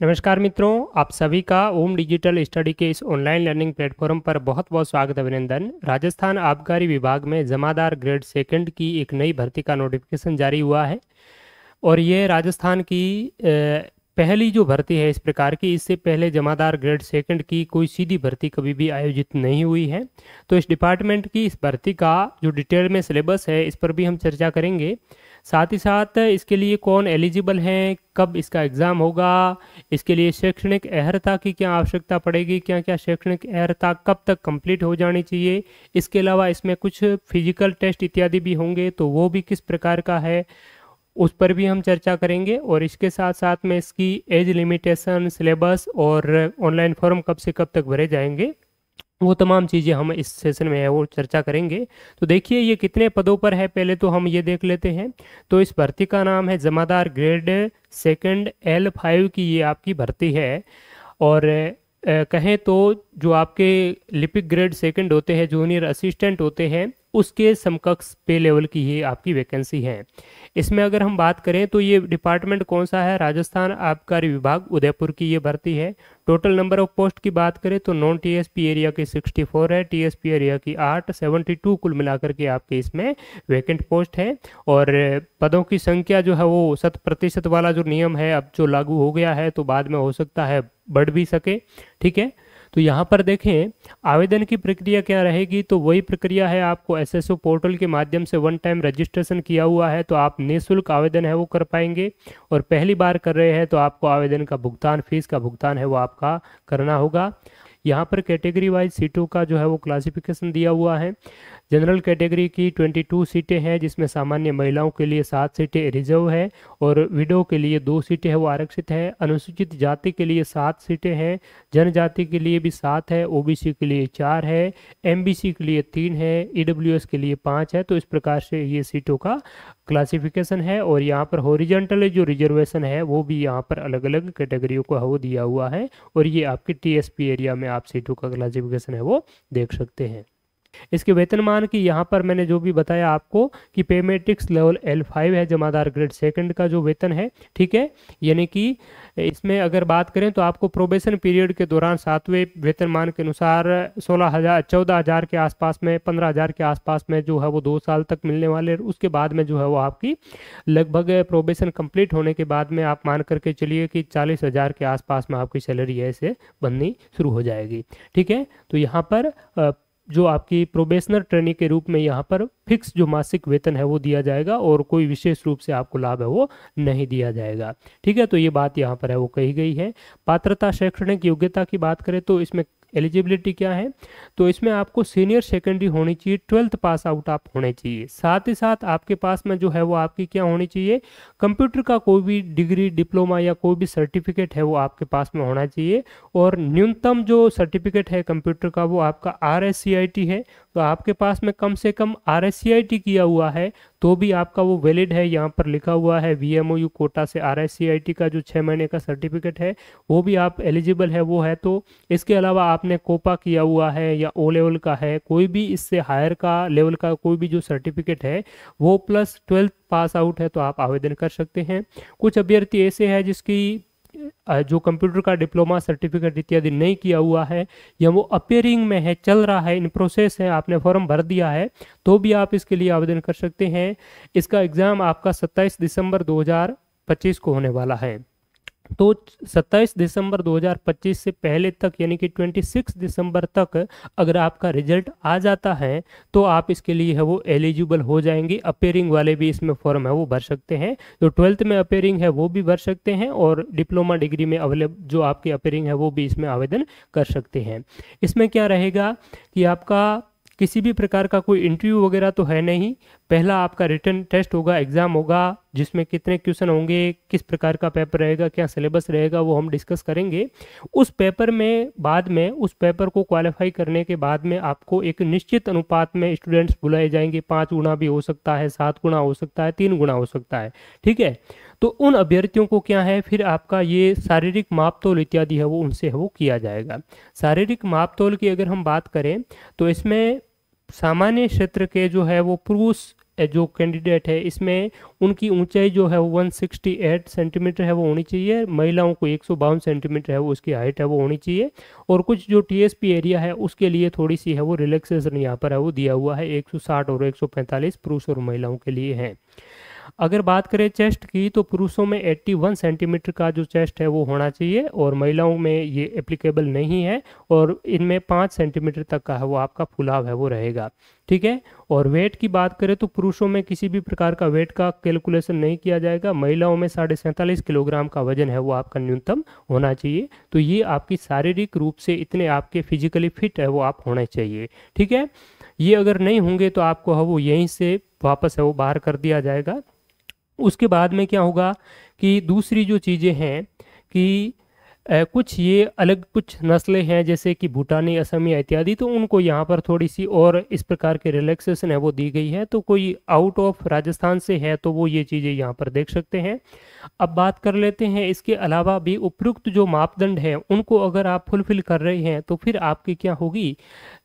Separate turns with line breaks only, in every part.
नमस्कार मित्रों, आप सभी का ओम डिजिटल स्टडी के इस ऑनलाइन लर्निंग प्लेटफॉर्म पर बहुत बहुत स्वागत अभिनंदन। राजस्थान आबकारी विभाग में जमादार ग्रेड सेकंड की एक नई भर्ती का नोटिफिकेशन जारी हुआ है और ये राजस्थान की पहली जो भर्ती है इस प्रकार की। इससे पहले जमादार ग्रेड सेकंड की कोई सीधी भर्ती कभी भी आयोजित नहीं हुई है। तो इस डिपार्टमेंट की इस भर्ती का जो डिटेल में सिलेबस है इस पर भी हम चर्चा करेंगे। साथ ही साथ इसके लिए कौन एलिजिबल हैं, कब इसका एग्ज़ाम होगा, इसके लिए शैक्षणिक अर्हता की क्या आवश्यकता पड़ेगी, क्या क्या शैक्षणिक अर्हता कब तक कंप्लीट हो जानी चाहिए, इसके अलावा इसमें कुछ फिजिकल टेस्ट इत्यादि भी होंगे तो वो भी किस प्रकार का है उस पर भी हम चर्चा करेंगे। और इसके साथ साथ में इसकी एज लिमिटेशन, सिलेबस और ऑनलाइन फॉर्म कब से कब तक भरे जाएंगे, वो तमाम चीज़ें हम इस सेशन में है वो चर्चा करेंगे। तो देखिए ये कितने पदों पर है, पहले तो हम ये देख लेते हैं। तो इस भर्ती का नाम है जमादार ग्रेड सेकंड L5 की ये आपकी भर्ती है। और कहें तो जो आपके लिपिक ग्रेड सेकंड होते हैं, जूनियर असिस्टेंट होते हैं, उसके समकक्ष पे लेवल की ये आपकी वैकेंसी है। इसमें अगर हम बात करें तो ये डिपार्टमेंट कौन सा है, राजस्थान आबकारी विभाग उदयपुर की ये भर्ती है। टोटल नंबर ऑफ पोस्ट की बात करें तो नॉन टीएसपी एरिया की 64 है, टीएसपी एरिया की 8, 72 कुल मिलाकर के आपके इसमें वैकेंट पोस्ट है। और पदों की संख्या जो है वो 100% वाला जो नियम है अब जो लागू हो गया है, तो बाद में हो सकता है बढ़ भी सके। ठीक है, तो यहाँ पर देखें आवेदन की प्रक्रिया क्या रहेगी। तो वही प्रक्रिया है, आपको एसएसओ पोर्टल के माध्यम से वन टाइम रजिस्ट्रेशन किया हुआ है तो आप निःशुल्क आवेदन है वो कर पाएंगे। और पहली बार कर रहे हैं तो आपको आवेदन का भुगतान, फीस का भुगतान है वो आपका करना होगा। यहाँ पर कैटेगरी वाइज सीटों का जो है वो क्लासिफिकेशन दिया हुआ है। जनरल कैटेगरी की 22 सीटें हैं, जिसमें सामान्य महिलाओं के लिए 7 सीटें रिजर्व है और विडो के लिए 2 सीटें है वो आरक्षित है। अनुसूचित जाति के लिए 7 सीटें हैं, जनजाति के लिए भी 7 है, ओबीसी के लिए 4 है, एमबीसी के लिए 3 है, ईडब्ल्यूएस के लिए 5 है। तो इस प्रकार से ये सीटों का क्लासिफिकेशन है। और यहाँ पर हॉरिजॉन्टल जो रिजर्वेशन है वो भी यहाँ पर अलग अलग कैटेगरियों को वो दिया हुआ है। और ये आपके टीएसपी एरिया में आप सीटों का क्लासिफिकेशन है वो देख सकते हैं। इसके वेतनमान की यहाँ पर मैंने जो भी बताया आपको कि पे मैट्रिक्स लेवल L5 है, जमादार ग्रेड सेकंड का जो वेतन है। ठीक है, यानी कि इसमें अगर बात करें तो आपको प्रोबेशन पीरियड के दौरान 7वें वेतनमान के अनुसार 16,000 14,000 के आसपास में, 15,000 के आसपास में जो है वो 2 साल तक मिलने वाले। उसके बाद में जो है वो आपकी लगभग प्रोबेशन कंप्लीट होने के बाद में आप मान करके चलिए कि 40,000 के आसपास में आपकी सैलरी ऐसे बननी शुरू हो जाएगी। ठीक है, तो यहाँ पर जो आपकी प्रोबेशनर ट्रेनी के रूप में यहाँ पर फिक्स जो मासिक वेतन है वो दिया जाएगा और कोई विशेष रूप से आपको लाभ है वो नहीं दिया जाएगा। ठीक है, तो ये बात यहाँ पर है वो कही गई है। पात्रता शैक्षणिक योग्यता की बात करें तो इसमें एलिजिबिलिटी क्या है, तो इसमें आपको सीनियर सेकेंडरी होनी चाहिए, 12th पास आउट आप होने चाहिए। साथ ही साथ आपके पास में जो है वो आपकी क्या होनी चाहिए, कंप्यूटर का कोई भी डिग्री, डिप्लोमा या कोई भी सर्टिफिकेट है वो आपके पास में होना चाहिए। और न्यूनतम जो सर्टिफिकेट है कंप्यूटर का वो आपका RSCIT है। तो आपके पास में कम से कम RSCIT किया हुआ है तो भी आपका वो वैलिड है। यहाँ पर लिखा हुआ है VMOU कोटा से RSCIT का जो 6 महीने का सर्टिफिकेट है वो भी आप एलिजिबल है वो है। तो इसके अलावा आपने कोपा किया हुआ है या O लेवल का है, कोई भी इससे हायर का लेवल का कोई भी जो सर्टिफिकेट है वो प्लस 12th पास आउट है तो आप आवेदन कर सकते हैं। कुछ अभ्यर्थी ऐसे हैं जिसकी जो कंप्यूटर का डिप्लोमा सर्टिफिकेट इत्यादि नहीं किया हुआ है या वो अपेयरिंग में है, चल रहा है, इन प्रोसेस है, आपने फॉर्म भर दिया है तो भी आप इसके लिए आवेदन कर सकते हैं। इसका एग्ज़ाम आपका 27 दिसंबर 2025 को होने वाला है। तो 27 दिसंबर 2025 से पहले तक यानी कि 26 दिसंबर तक अगर आपका रिजल्ट आ जाता है तो आप इसके लिए है वो एलिजिबल हो जाएंगे। अपेयरिंग वाले भी इसमें फॉर्म है वो भर सकते हैं, जो 12th में अपेयरिंग है वो भी भर सकते हैं और डिप्लोमा डिग्री में अवेलेबल जो आपकी अपेयरिंग है वो भी इसमें आवेदन कर सकते हैं। इसमें क्या रहेगा कि आपका किसी भी प्रकार का कोई इंटरव्यू वगैरह तो है नहीं। पहला आपका रिटन टेस्ट होगा, एग्जाम होगा, जिसमें कितने क्वेश्चन होंगे, किस प्रकार का पेपर रहेगा, क्या सिलेबस रहेगा वो हम डिस्कस करेंगे। उस पेपर में बाद में उस पेपर को क्वालिफाई करने के बाद में आपको एक निश्चित अनुपात में स्टूडेंट्स बुलाए जाएंगे। 5 गुना भी हो सकता है, 7 गुना हो सकता है, 3 गुना हो सकता है। ठीक है, तो उन अभ्यर्थियों को क्या है फिर आपका ये शारीरिक मापतोल इत्यादि है वो उनसे है वो किया जाएगा। शारीरिक मापतोल की अगर हम बात करें तो इसमें सामान्य क्षेत्र के जो है वो पुरुष जो कैंडिडेट है इसमें उनकी ऊंचाई जो है वो 168 सेंटीमीटर है वो होनी चाहिए। महिलाओं को 152 सेंटीमीटर है वो उसकी हाइट है वो होनी चाहिए। और कुछ जो टीएसपी एरिया है उसके लिए थोड़ी सी है वो रिलैक्सेशन यहाँ पर है वो दिया हुआ है, 160 और 145 पुरुष और महिलाओं के लिए है। अगर बात करें चेस्ट की तो पुरुषों में 81 सेंटीमीटर का जो चेस्ट है वो होना चाहिए और महिलाओं में ये एप्लीकेबल नहीं है, और इनमें 5 सेंटीमीटर तक का है वो आपका फुलाव है वो रहेगा। ठीक है। और वेट की बात करें तो पुरुषों में किसी भी प्रकार का वेट का कैलकुलेशन नहीं किया जाएगा। महिलाओं में 47.5 किलोग्राम का वजन है वो आपका न्यूनतम होना चाहिए। तो ये आपकी शारीरिक रूप से इतने आपके फिजिकली फिट है वो आप होने चाहिए। ठीक है। ये अगर नहीं होंगे तो आपको है वो यहीं से वापस है वो बाहर कर दिया जाएगा। उसके बाद में क्या होगा कि दूसरी जो चीज़ें हैं कि कुछ ये अलग कुछ नस्लें हैं जैसे कि भूटानी, असमिया इत्यादि, तो उनको यहाँ पर थोड़ी सी और इस प्रकार के रिलैक्सेशन है वो दी गई है। तो कोई आउट ऑफ राजस्थान से है तो वो ये चीज़ें यहाँ पर देख सकते हैं। अब बात कर लेते हैं इसके अलावा भी उपयुक्त जो मापदंड हैं उनको अगर आप फुलफिल कर रहे हैं तो फिर आपकी क्या होगी,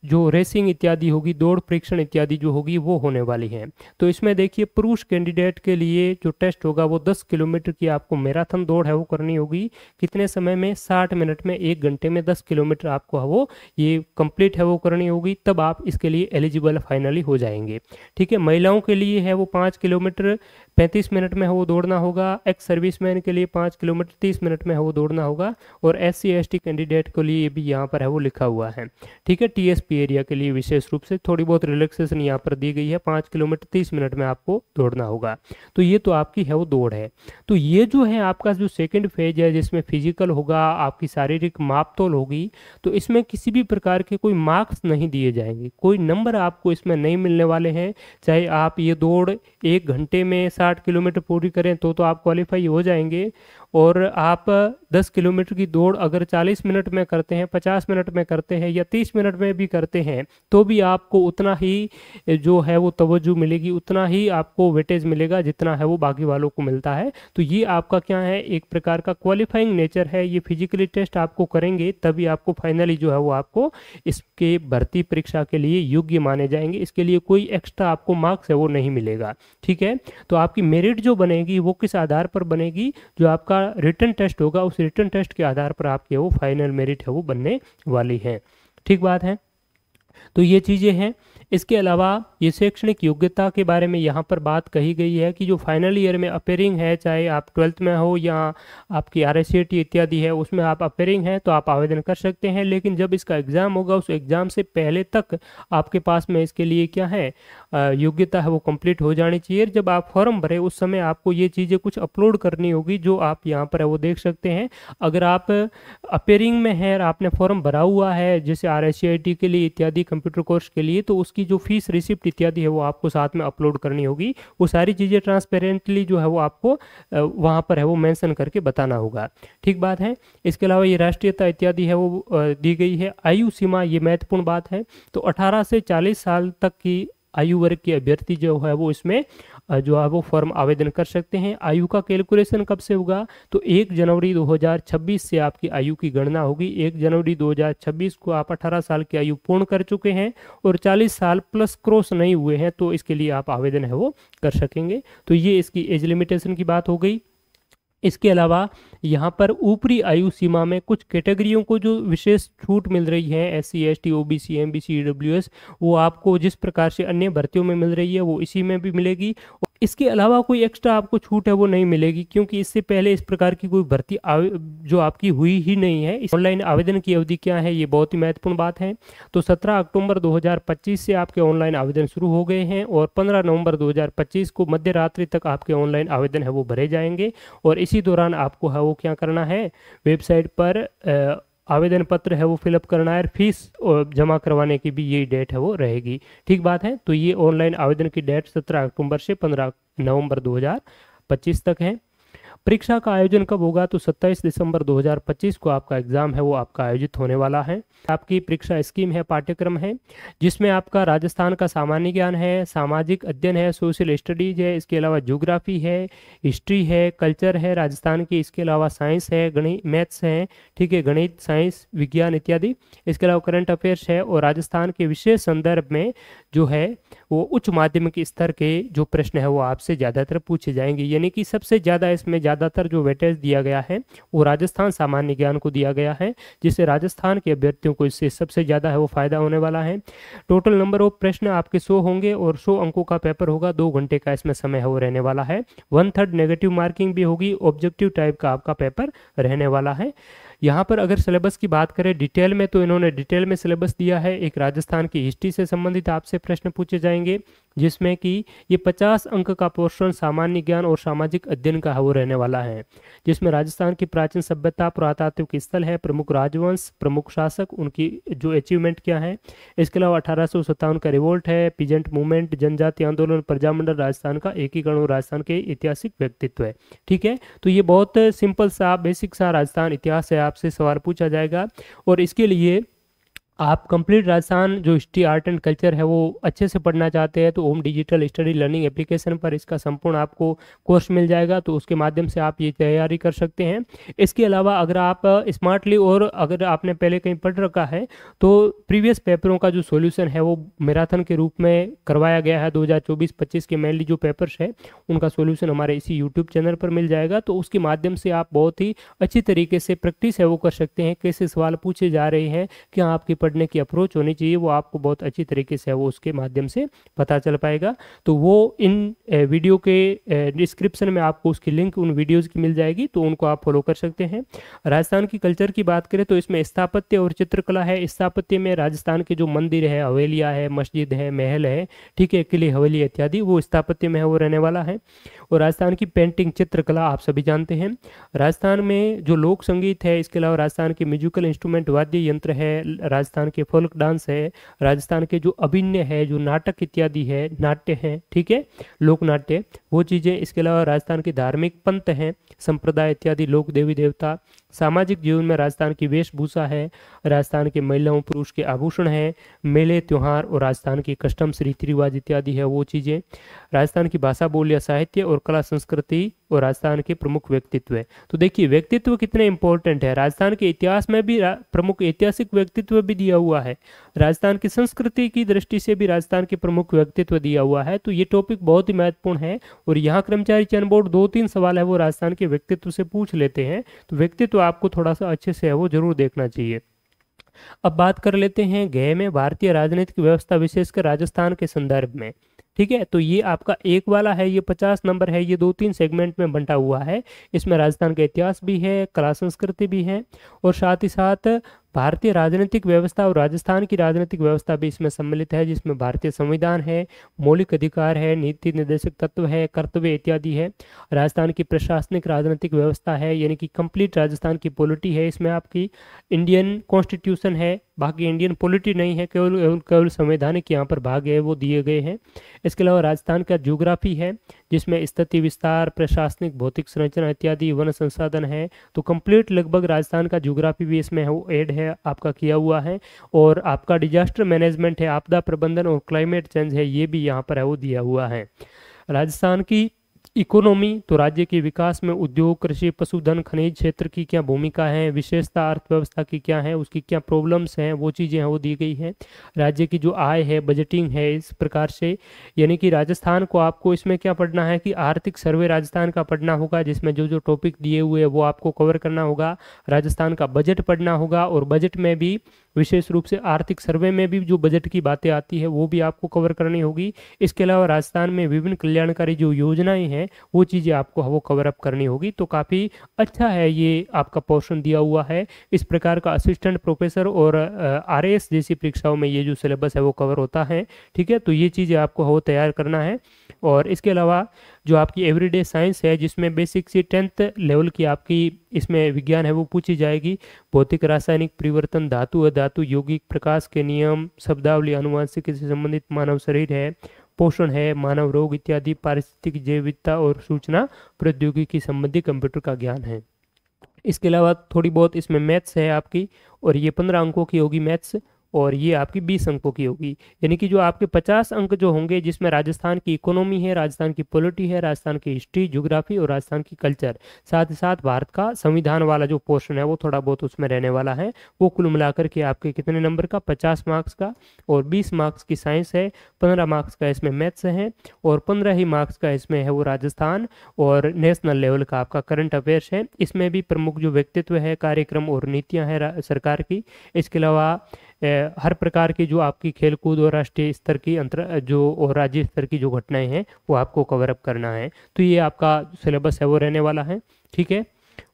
जो रेसिंग इत्यादि होगी, दौड़ परीक्षण इत्यादि जो होगी वो होने वाली है। तो इसमें देखिए पुरुष कैंडिडेट के लिए जो टेस्ट होगा वो 10 किलोमीटर की आपको मैराथन दौड़ है वो करनी होगी। कितने समय में? 60 मिनट में, 1 घंटे में 10 किलोमीटर आपको है वो ये कंप्लीट है वो करनी होगी, तब आप इसके लिए एलिजिबल फाइनली हो जाएंगे। ठीक है। महिलाओं के लिए है वो 5 किलोमीटर 35 मिनट में है वो दौड़ना होगा। एक्स सर्विसमैन के लिए 5 किलोमीटर 30 मिनट में है वो दौड़ना होगा। और SC/ST कैंडिडेट के लिए भी यहाँ पर है वो लिखा हुआ है। ठीक है। TSP एरिया के लिए विशेष रूप से थोड़ी बहुत रिलैक्सेशन यहाँ पर दी गई है, 5 किलोमीटर 30 मिनट में आपको दौड़ना होगा। तो ये तो आपकी है वो दौड़ है। तो ये जो है आपका जो सेकंड फेज है जिसमें फिजिकल होगा, आपकी शारीरिक मापतोल होगी, तो इसमें किसी भी प्रकार के कोई मार्क्स नहीं दिए जाएंगे, कोई नंबर आपको इसमें नहीं मिलने वाले हैं। चाहे आप ये दौड़ 1 घंटे में 60 किलोमीटर पूरी करें तो आप क्वालिफाई हो जाएंगे, और आप 10 किलोमीटर की दौड़ अगर 40 मिनट में करते हैं, 50 मिनट में करते हैं या 30 मिनट में भी करते हैं तो भी आपको उतना ही जो है वो तवज्जो मिलेगी, उतना ही आपको वेटेज मिलेगा जितना है वो बाकी वालों को मिलता है। तो ये आपका क्या है, एक प्रकार का क्वालिफाइंग नेचर है। ये फिजिकली टेस्ट आपको करेंगे तभी आपको फाइनली जो है वो आपको इसके भर्ती परीक्षा के लिए योग्य माने जाएंगे। इसके लिए कोई एक्स्ट्रा आपको मार्क्स है वो नहीं मिलेगा। ठीक है। तो आपकी मेरिट जो बनेगी वो किस आधार पर बनेगी, जो आपका रिटन टेस्ट होगा उस रिटन टेस्ट के आधार पर आपके वो फाइनल मेरिट है वो बनने वाली है। ठीक बात है। तो ये चीज़ें हैं। इसके अलावा ये शैक्षणिक योग्यता के बारे में यहाँ पर बात कही गई है कि जो फाइनल ईयर में अपेयरिंग है, चाहे आप 12th में हो या आपकी RSCT इत्यादि है उसमें आप अपेयरिंग है तो आप आवेदन कर सकते हैं, लेकिन जब इसका एग्ज़ाम होगा उस एग्ज़ाम से पहले तक आपके पास में इसके लिए क्या है, योग्यता है वो कंप्लीट हो जानी चाहिए। जब आप फॉर्म भरे उस समय आपको ये चीज़ें कुछ अपलोड करनी होगी जो आप यहाँ पर है वो देख सकते हैं। अगर आप अपेयरिंग में है और आपने फॉर्म भरा हुआ है जैसे RSCT के लिए इत्यादि कंप्यूटर कोर्स के लिए, तो उसकी जो फीस रिसिप्ट इत्यादि है वो आपको साथ में अपलोड करनी होगी। वो सारी चीज़ें ट्रांसपेरेंटली जो है वो आपको वहाँ पर है वो मेंशन करके बताना होगा। ठीक बात है। इसके अलावा ये राष्ट्रीयता इत्यादि है वो दी गई है। आयु सीमा ये महत्वपूर्ण बात है। तो 18 से 40 साल तक की आयु वर्ग के अभ्यर्थी जो है वो इसमें जो है वो फॉर्म आवेदन कर सकते हैं। आयु का कैलकुलेशन कब से होगा, तो 1 जनवरी 2026 से आपकी आयु की गणना होगी। 1 जनवरी 2026 को आप 18 साल की आयु पूर्ण कर चुके हैं और 40 साल प्लस क्रॉस नहीं हुए हैं तो इसके लिए आप आवेदन है वो कर सकेंगे। तो ये इसकी एज लिमिटेशन की बात हो गई। इसके अलावा यहाँ पर ऊपरी आयु सीमा में कुछ कैटेगरियों को जो विशेष छूट मिल रही है, SC/ST, OBC, MBC, EWS, वो आपको जिस प्रकार से अन्य भर्तियों में मिल रही है वो इसी में भी मिलेगी। इसके अलावा कोई एक्स्ट्रा आपको छूट है वो नहीं मिलेगी, क्योंकि इससे पहले इस प्रकार की कोई भर्ती जो आपकी हुई ही नहीं है। इस ऑनलाइन आवेदन की अवधि क्या है, ये बहुत ही महत्वपूर्ण बात है। तो 17 अक्टूबर 2025 से आपके ऑनलाइन आवेदन शुरू हो गए हैं और 15 नवंबर 2025 को मध्य रात्रि तक आपके ऑनलाइन आवेदन है वो भरे जाएंगे। और इसी दौरान आपको है वो क्या करना है, वेबसाइट पर आवेदन पत्र है वो फिलअप करना है। फीस जमा करवाने की भी यही डेट है वो रहेगी। ठीक बात है। तो ये ऑनलाइन आवेदन की डेट 17 अक्टूबर से 15 नवंबर 2025 तक है। परीक्षा का आयोजन कब होगा? तो 27 दिसंबर 2025 को आपका एग्जाम है वो आपका आयोजित होने वाला है। आपकी परीक्षा स्कीम है, पाठ्यक्रम है, जिसमें आपका राजस्थान का सामान्य ज्ञान है, सामाजिक अध्ययन है, सोशल स्टडीज है, इसके अलावा ज्योग्राफी है, हिस्ट्री है, कल्चर है राजस्थान की, इसके अलावा साइंस है, गणित, मैथ्स है, ठीक है, गणित, साइंस, विज्ञान इत्यादि, इसके अलावा करंट अफेयर्स है। और राजस्थान के विशेष संदर्भ में जो है वो उच्च माध्यमिक स्तर के जो प्रश्न है वो आपसे ज़्यादातर पूछे जाएंगे, यानी कि सबसे ज़्यादा इसमें ज़्यादातर जो वेटेज दिया गया है वो राजस्थान सामान्य ज्ञान को दिया गया है, जिससे राजस्थान के अभ्यर्थियों को इससे सबसे ज़्यादा है वो फायदा होने वाला है। टोटल नंबर ऑफ प्रश्न आपके 100 होंगे और 100 अंकों का पेपर होगा, 2 घंटे का इसमें समय है वो रहने वाला है। 1/3 नेगेटिव मार्किंग भी होगी, ऑब्जेक्टिव टाइप का आपका पेपर रहने वाला है। यहाँ पर अगर सिलेबस की बात करें डिटेल में, तो इन्होंने डिटेल में सिलेबस दिया है। एक राजस्थान की हिस्ट्री से संबंधित आपसे प्रश्न पूछे जाएंगे, जिसमें कि ये 50 अंक का पोर्शन सामान्य ज्ञान और सामाजिक अध्ययन का वो रहने वाला है, जिसमें राजस्थान की प्राचीन सभ्यता, पुरातात्विक स्थल है, प्रमुख राजवंश, प्रमुख शासक, उनकी जो अचीवमेंट क्या है। इसके अलावा 1857 का रिवोल्ट है, पीजेंट मूवमेंट, जनजाति आंदोलन, प्रजामंडल, राजस्थान का एकीकरण और राजस्थान के ऐतिहासिक व्यक्तित्व है। ठीक है, तो ये बहुत सिंपल सा बेसिक सा राजस्थान इतिहास है, आपसे सवाल पूछा जाएगा। और इसके लिए आप कंप्लीट राजस्थान जो हिस्ट्री, आर्ट एंड कल्चर है वो अच्छे से पढ़ना चाहते हैं, तो ओम डिजिटल स्टडी लर्निंग एप्लीकेशन पर इसका संपूर्ण आपको कोर्स मिल जाएगा, तो उसके माध्यम से आप ये तैयारी कर सकते हैं। इसके अलावा अगर आप स्मार्टली, और अगर आपने पहले कहीं पढ़ रखा है, तो प्रीवियस पेपरों का जो सॉल्यूशन है वो मैराथन के रूप में करवाया गया है। 2024-25 के मेनली जो पेपर्स है उनका सॉल्यूशन हमारे इसी यूट्यूब चैनल पर मिल जाएगा, तो उसके माध्यम से आप बहुत ही अच्छी तरीके से प्रैक्टिस है वो कर सकते हैं। कैसे सवाल पूछे जा रहे हैं, क्या आपकी पढ़ने की अप्रोच होनी चाहिए, वो आपको बहुत अच्छी तरीके से वो उसके माध्यम से पता चल पाएगा। तो वो इन वीडियो के डिस्क्रिप्शन में आपको उसकी लिंक उन वीडियोस की मिल जाएगी, तो उनको आप फॉलो कर सकते हैं। राजस्थान की कल्चर की बात करें तो इसमें स्थापत्य और चित्रकला है। स्थापत्य में राजस्थान के जो मंदिर है, हवेलियाँ है, मस्जिद है, महल है, ठीक है, किले, हवेली इत्यादि, वो स्थापत्य में है वो रहने वाला है। और राजस्थान की पेंटिंग, चित्रकला आप सभी जानते हैं। राजस्थान में जो लोक संगीत है, इसके अलावा राजस्थान के म्यूजिकल इंस्ट्रूमेंट, वाद्य यंत्र है, राजस्थान के फोल्क डांस है, राजस्थान के जो अभिनय है, जो नाटक इत्यादि है, नाट्य है, ठीक है, लोक नाट्य, वो चीज़ें। इसके अलावा राजस्थान के धार्मिक पंथ हैं, संप्रदाय इत्यादि, लोक देवी देवता। सामाजिक जीवन में राजस्थान की वेशभूषा है, राजस्थान के महिलाओं पुरुष के आभूषण हैं, मेले त्योहार और राजस्थान की कस्टम्स, रीति रिवाज इत्यादि है वो चीज़ें। राजस्थान की भाषा, बोलियां, साहित्य और कला संस्कृति और राजस्थान के प्रमुख व्यक्तित्व है। तो देखिए व्यक्तित्व कितने इंपॉर्टेंट है। राजस्थान के इतिहास में भी प्रमुख ऐतिहासिक व्यक्तित्व भी दिया हुआ है, राजस्थान की संस्कृति की दृष्टि से भी राजस्थान के प्रमुख व्यक्तित्व दिया हुआ है। तो ये टॉपिक बहुत ही महत्वपूर्ण है, और यहाँ कर्मचारी चयन बोर्ड 2-3 सवाल है वो राजस्थान के व्यक्तित्व से पूछ लेते हैं, तो व्यक्तित्व आपको थोड़ा सा अच्छे से है वो जरूर देखना चाहिए। अब बात कर लेते हैं गए में भारतीय राजनीतिक व्यवस्था, विशेषकर राजस्थान के संदर्भ में। ठीक है, तो ये आपका एक वाला है, ये 50 नंबर है, ये 2-3 सेगमेंट में बंटा हुआ है। इसमें राजस्थान का इतिहास भी है, कला संस्कृति भी है, और साथ ही साथ भारतीय राजनीतिक व्यवस्था और राजस्थान की राजनीतिक व्यवस्था भी इसमें सम्मिलित है, जिसमें भारतीय संविधान है, मौलिक अधिकार है, नीति निर्देशक तत्व है, कर्तव्य इत्यादि है। राजस्थान की प्रशासनिक राजनीतिक व्यवस्था है, यानी कि कंप्लीट राजस्थान की पॉलिटी है। इसमें आपकी इंडियन कॉन्स्टिट्यूशन है, बाकी इंडियन पॉलिटी नहीं है, केवल केवल संवैधानिक यहाँ पर भाग है वो दिए गए हैं। इसके अलावा राजस्थान का ज्योग्राफी है, जिसमें स्थिति, विस्तार, प्रशासनिक, भौतिक संरचना इत्यादि, वन संसाधन है। तो कंप्लीट लगभग राजस्थान का ज्योग्राफी भी इसमें वो ऐड है, आपका किया हुआ है। और आपका डिजास्टर मैनेजमेंट है, आपदा प्रबंधन और क्लाइमेट चेंज है, ये भी यहाँ पर है वो दिया हुआ है। राजस्थान की इकोनॉमी, तो राज्य के विकास में उद्योग, कृषि, पशुधन, खनिज क्षेत्र की क्या भूमिका है, विशेषता अर्थव्यवस्था की क्या है, उसकी क्या प्रॉब्लम्स हैं, वो चीज़ें हैं वो दी गई हैं। राज्य की जो आय है, बजटिंग है, इस प्रकार से, यानी कि राजस्थान को आपको इसमें क्या पढ़ना है कि आर्थिक सर्वे राजस्थान का पढ़ना होगा, जिसमें जो जो टॉपिक दिए हुए हैं वो आपको कवर करना होगा। राजस्थान का बजट पढ़ना होगा, और बजट में भी विशेष रूप से आर्थिक सर्वे में भी जो बजट की बातें आती है वो भी आपको कवर करनी होगी। इसके अलावा राजस्थान में विभिन्न कल्याणकारी जो योजनाएं हैं वो चीज़ें आपको वो कवर अप करनी होगी। तो काफ़ी अच्छा है ये आपका पोर्शन दिया हुआ है। इस प्रकार का असिस्टेंट प्रोफेसर और आरएएस जैसी परीक्षाओं में ये जो सिलेबस है वो कवर होता है। ठीक है, तो ये चीज़ें आपको वो तैयार करना है। और इसके अलावा जो आपकी एवरीडे साइंस है, जिसमें बेसिक से 10th लेवल की आपकी इसमें विज्ञान है वो पूछी जाएगी। भौतिक, रासायनिक परिवर्तन, धातु अधातु, यौगिक, प्रकाश के नियम, शब्दावली, आनुवांशिकी से संबंधित मानव शरीर है, पोषण है, मानव रोग इत्यादि, पारिस्थितिक जैव विविधता और सूचना प्रौद्योगिकी संबंधी कंप्यूटर का ज्ञान है। इसके अलावा थोड़ी बहुत इसमें मैथ्स है आपकी, और ये 15 अंकों की होगी मैथ्स, और ये आपकी 20 अंकों की होगी। यानी कि जो आपके 50 अंक जो होंगे, जिसमें राजस्थान की इकोनॉमी है, राजस्थान की पॉलिटी है, राजस्थान की हिस्ट्री, ज्योग्राफी और राजस्थान की कल्चर, साथ ही साथ भारत का संविधान वाला जो पोर्शन है वो थोड़ा बहुत उसमें रहने वाला है। वो कुल मिलाकर के आपके कितने नंबर का, 50 मार्क्स का, और 20 मार्क्स की साइंस है, 15 मार्क्स का इसमें मैथ्स है, और 15 ही मार्क्स का इसमें है वो राजस्थान और नेशनल लेवल का आपका करंट अफेयर्स है। इसमें भी प्रमुख जो व्यक्तित्व है, कार्यक्रम और नीतियां हैं सरकार की। इसके अलावा हर प्रकार की जो आपकी खेलकूद और राष्ट्रीय स्तर की अंतर जो और राज्य स्तर की जो घटनाएं हैं वो आपको कवर अप करना है। तो ये आपका सिलेबस है वो रहने वाला है, ठीक है।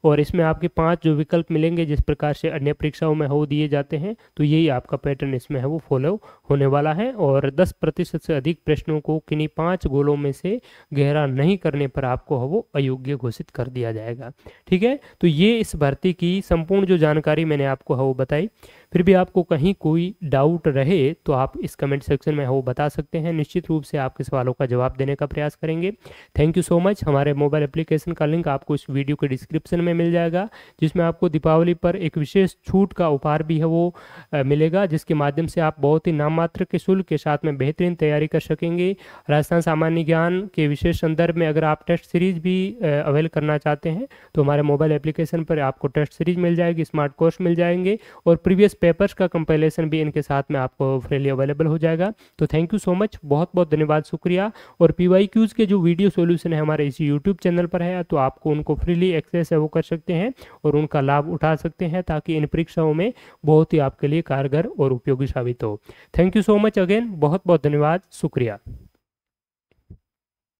और इसमें आपके 5 जो विकल्प मिलेंगे जिस प्रकार से अन्य परीक्षाओं में हो दिए जाते हैं, तो यही आपका पैटर्न इसमें है वो फॉलो होने वाला है। और 10% से अधिक प्रश्नों को किन्हीं 5 गोलों में से गहरा नहीं करने पर आपको वो अयोग्य घोषित कर दिया जाएगा, ठीक है। तो ये इस भर्ती की संपूर्ण जो जानकारी मैंने आपको है वो बताई। फिर भी आपको कहीं कोई डाउट रहे तो आप इस कमेंट सेक्शन में वो बता सकते हैं, निश्चित रूप से आपके सवालों का जवाब देने का प्रयास करेंगे। Thank you so much. हमारे मोबाइल एप्लीकेशन का लिंक आपको इस वीडियो के डिस्क्रिप्शन में मिल जाएगा, जिसमें आपको दीपावली पर एक विशेष छूट का उपहार भी है वो मिलेगा, जिसके माध्यम से आप बहुत ही नाम मात्र के शुल्क के साथ में बेहतरीन तैयारी कर सकेंगे। राजस्थान सामान्य ज्ञान के विशेष संदर्भ में अगर आप टेस्ट सीरीज भी अवेल करना चाहते हैं तो हमारे मोबाइल एप्लीकेशन पर आपको टेस्ट सीरीज मिल जाएगी, स्मार्ट कोर्स मिल जाएंगे, और प्रीवियस पेपर्स का कंपाइलेशन भी इनके साथ में आपको फ्रीली अवेलेबल हो जाएगा। तो थैंक यू सो मच, बहुत बहुत धन्यवाद, शुक्रिया। और PYQs के जो वीडियो सॉल्यूशन है हमारे इसी यूट्यूब चैनल पर है, तो आपको उनको फ्रीली एक्सेस है वो कर सकते हैं और उनका लाभ उठा सकते हैं, ताकि इन परीक्षाओं में बहुत ही आपके लिए कारगर और उपयोगी साबित हो। Thank you so much again, बहुत बहुत धन्यवाद, शुक्रिया।